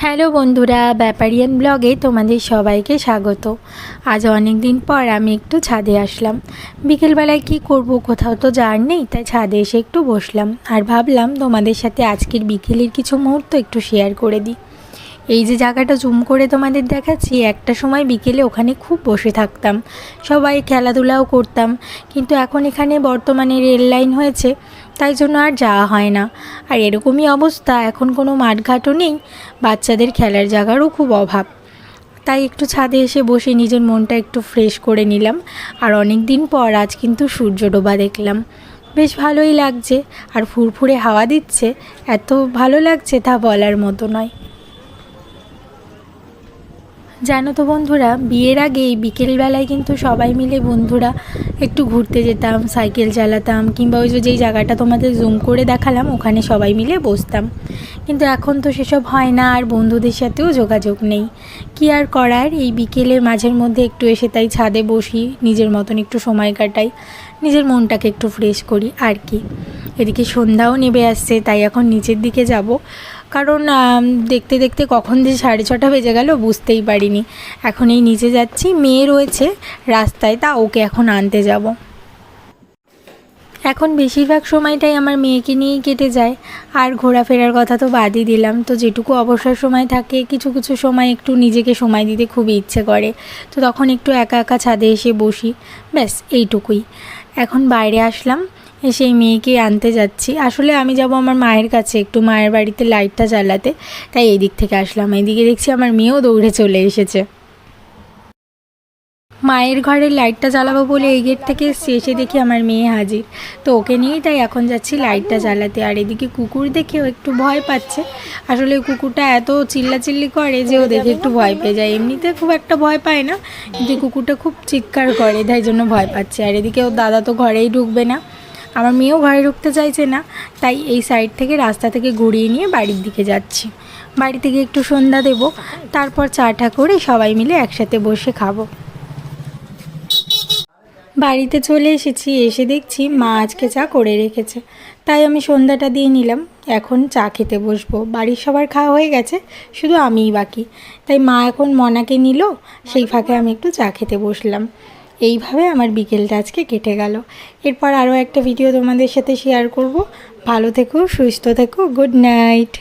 Hello বন্ধুরা, ব্যাপারিয়ান ব্লগে তোমাদের সবাইকে স্বাগত। আজ অনেক দিন পর আমি একটু ছাদে আসলাম। বিকেলবেলায় কি করব, কোথাও তো যাওয়ার নেই, তাই ছাদে এসে একটু বসলাম আর ভাবলাম তোমাদের সাথে আজকের বিকেলের কিছু মুহূর্ত একটু শেয়ার করে দিই। এই যে জায়গাটা জুম করে তোমাদের দেখাচ্ছি, একটা সময় বিকেলে ওখানে খুব বসে থাকতাম, সবাই খেলাধুলাও করতাম, কিন্তু এখন এখানে বর্তমানে রেল লাইন হয়েছে, তাই জন্য আর যাওয়া হয় না। আর এরকমই অবস্থা, এখন কোনো মাঠঘাটও নেই, বাচ্চাদের খেলার জায়গারও খুব অভাব। তাই একটু ছাদে এসে বসে নিজের মনটা একটু ফ্রেশ করে নিলাম। আর অনেক দিন পর আজ কিন্তু সূর্য ডোবা দেখলাম, বেশ ভালোই লাগছে। আর ফুরফুরে হাওয়া দিচ্ছে, এত ভালো লাগছে তা বলার মতো নয়। জানো তো বন্ধুরা, বিয়ের আগে এই বিকেলবেলায় কিন্তু সবাই মিলে বন্ধুরা একটু ঘুরতে যেতাম, সাইকেল চালাতাম, কিংবা ওই যেই জায়গাটা তোমাদের জুম করে দেখালাম ওখানে সবাই মিলে বসতাম। কিন্তু এখন তো সেসব হয় না, আর বন্ধুদের সাথেও যোগাযোগ নেই। কি আর করার, এই বিকেলে মাঝের মধ্যে একটু এসে তাই ছাদে বসি, নিজের মতন একটু সময় কাটাই, নিজের মনটাকে একটু ফ্রেশ করি আর কি। এদিকে সন্ধ্যাও নেমে আসছে, তাই এখন নিচের দিকে যাব, কারণ দেখতে দেখতে কখন যে 6:30 বেজে গেল বুঝতেই পারিনি। এখন এই নিচে যাচ্ছি, মেয়ে রয়েছে রাস্তায়, তা ওকে এখন আনতে যাব। এখন বেশিরভাগ সময়টাই আমার মেয়েকে নিয়েই কেটে যায়, আর ঘোরাফেরার কথা তো বাদই দিলাম। তো যেটুকু অবসর সময় থাকে, কিছু কিছু সময় একটু নিজেকে সময় দিতে খুবই ইচ্ছে করে, তো তখন একটু একা একা ছাদে এসে বসি, ব্যাস এইটুকুই। এখন বাইরে আসলাম, সেই মেয়েকে আনতে যাচ্ছি। আসলে আমি যাব আমার মায়ের কাছে, একটু মায়ের বাড়িতে লাইটটা জ্বালাতে, তাই এই দিক থেকে আসলাম। এইদিকে দেখছি আমার মেয়েও দৌড়ে চলে এসেছে। মায়ের ঘরের লাইটটা জ্বালাবো বলে এই গেট থেকে এসে দেখি আমার মেয়ে হাজির, তো ওকে নিয়েই তাই এখন যাচ্ছি লাইটটা জ্বালাতে। আর এদিকে কুকুর দেখেও একটু ভয় পাচ্ছে। আসলে কুকুরটা এত চিল্লাচিল্লি করে যে ও দেখে একটু ভয় পেয়ে যায়, এমনিতে খুব একটা ভয় পায় না, কিন্তু কুকুরটা খুব চিৎকার করে, তাই জন্য ভয় পাচ্ছে। আর এদিকে ওর দাদা তো ঘরেই ঢুকবে না, আমার মেয়েও ঘরে ঢুকতে চাইছে না, তাই এই সাইড থেকে রাস্তা থেকে ঘুরিয়ে নিয়ে বাড়ির দিকে যাচ্ছি। বাড়ি থেকে একটু সন্ধ্যা দেব, তারপর চাটা করে সবাই মিলে একসাথে বসে খাবো। বাড়িতে চলে এসেছি, এসে দেখছি মা আজকে চা করে রেখেছে, তাই আমি সন্ধ্যাটা দিয়ে নিলাম। এখন চা খেতে বসবো, বাড়ির সবার খাওয়া হয়ে গেছে, শুধু আমিই বাকি। তাই মা এখন মনাকে নিল, সেই ফাঁকে আমি একটু চা খেতে বসলাম। এইভাবে আমার বিকেলটা আজকে কেটে গেল। এরপর আরও একটা ভিডিও তোমাদের সাথে শেয়ার করব। ভালো থেকো, সুস্থ থেকো, গুড নাইট।